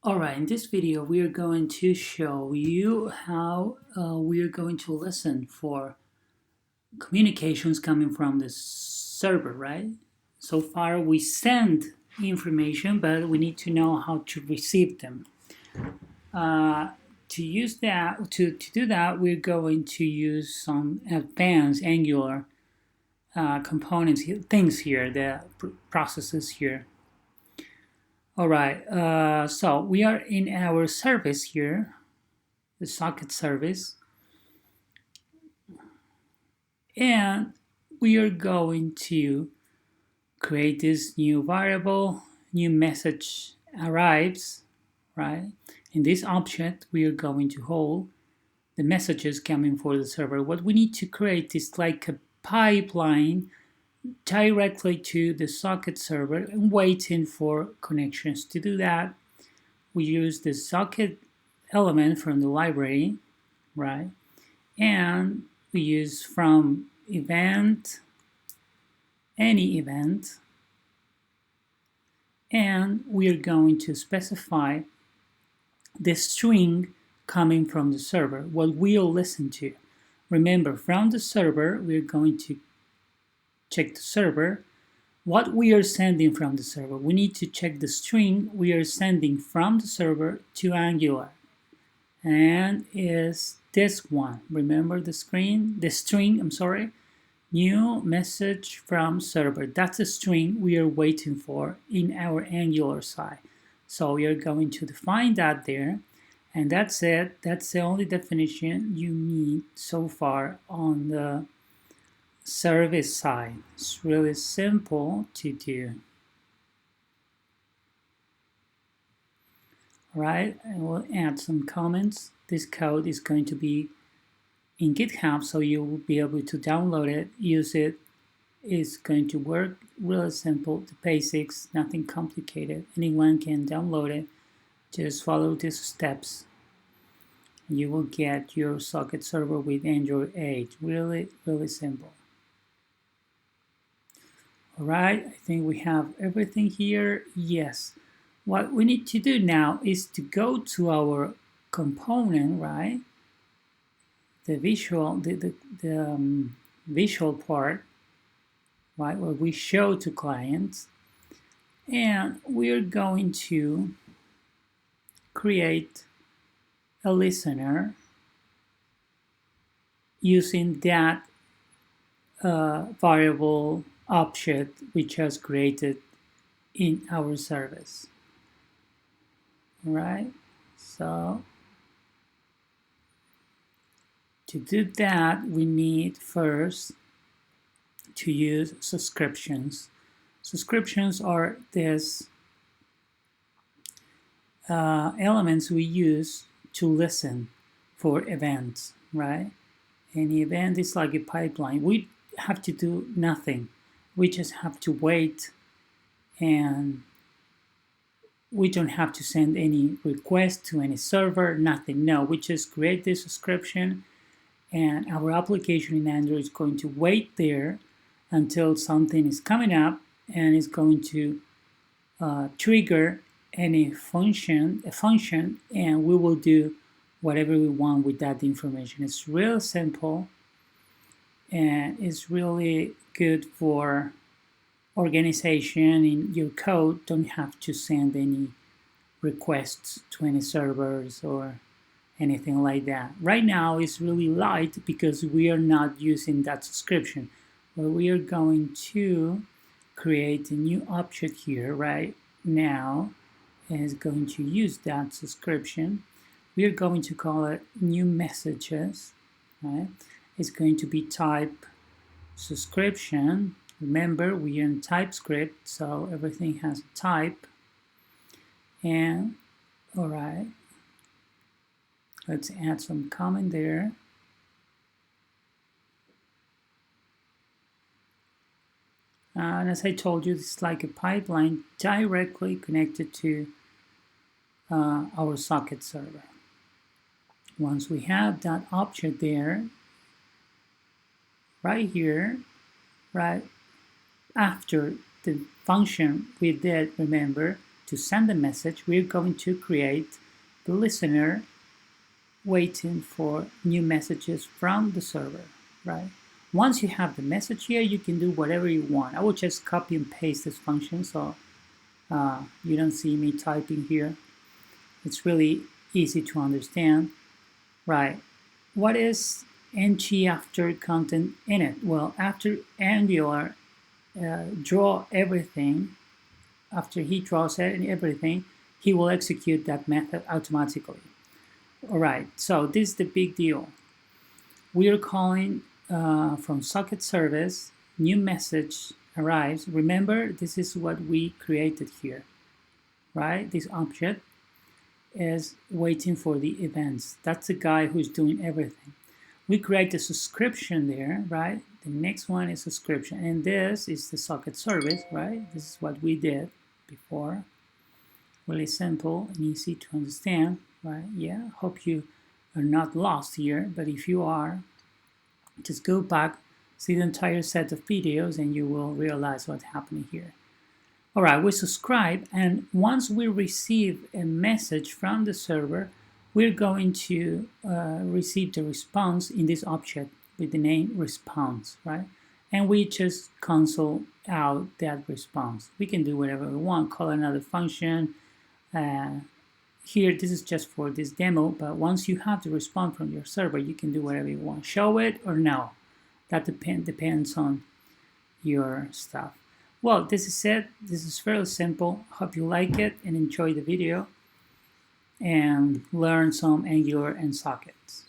Alright, in this video we are going to show you how we are going to listen for communications coming from the server, right? So far we send information, but we need to know how to receive them. To use that, to do that, we're going to use some advanced Angular components, things here, the processes here. Alright, so we are in our service here, the socket service, and we are going to create this new variable. New message arrives, right? In this object we are going to hold the messages coming for the server. What we need to create is like a pipeline directly to the socket server and waiting for connections. To do that, we use the socket element from the library, right? And we use from event, any event, and we are going to specify the string coming from the server, what we'll listen to. Remember, from the server, we're going to check the server, what we are sending from the server. We need to check the string we are sending from the server to Angular. And is this one. Remember the string, new message from server. That's a string we are waiting for in our Angular side. So we are going to define that there, and that's it. That's the only definition you need so far on the service side. It's really simple to do. Alright, I will add some comments. This code is going to be in GitHub, so you will be able to download it, use it. It's going to work really simple, the basics, nothing complicated. Anyone can download it. Just follow these steps. You will get your socket server with Android 8. Really, really simple. Alright, I think we have everything here. Yes. What we need to do now is to go to our component, right? The visual, visual part, right, where we show to clients, and we're going to create a listener using that variable object we just created in our service. All right, so to do that, we need first to use subscriptions. Subscriptions are these elements we use to listen for events, right? Any event is like a pipeline. We have to do nothing. We just have to wait, and we don't have to send any request to any server, nothing. No, we just create the subscription, and our application in Android is going to wait there until something is coming up, and it's going to trigger any function, and we will do whatever we want with that information. It's real simple, and it's really good for organization in your code. Don't have to send any requests to any servers or anything like that. Right now it's really light because we are not using that subscription, but we are going to create a new object here right now, and it's going to use that subscription. We are going to call it new messages, right? It's going to be type subscription. Remember, we are in TypeScript, so everything has a type. And all right, let's add some comment there. And as I told you, it's like a pipeline directly connected to our socket server. Once we have that object there, right here, right after the function we did, remember, to send a message, we're going to create the listener waiting for new messages from the server, right? Once you have the message here, you can do whatever you want. I will just copy and paste this function so you don't see me typing here. It's really easy to understand, right? What is ng after content init? Well, after Angular draw everything, after he draws it and everything, he will execute that method automatically. All right, so this is the big deal. We are calling from socket service, new message arrives. Remember, this is what we created here, right? This object is waiting for the events. That's the guy who's doing everything. We create a subscription there, right? The next one is subscription, and this is the socket service, right? This is what we did before. Really simple and easy to understand, right? Yeah, hope you are not lost here, but if you are, just go back, see the entire set of videos, and you will realize what's happening here. All right, we subscribe, and once we receive a message from the server, we're going to receive the response in this object with the name response, right? And we just console out that response. We can do whatever we want, call another function. Here, this is just for this demo, but once you have the response from your server, you can do whatever you want. Show it or no. That depends on your stuff. Well, this is it. This is fairly simple. Hope you like it and enjoy the video and learn some Angular and sockets.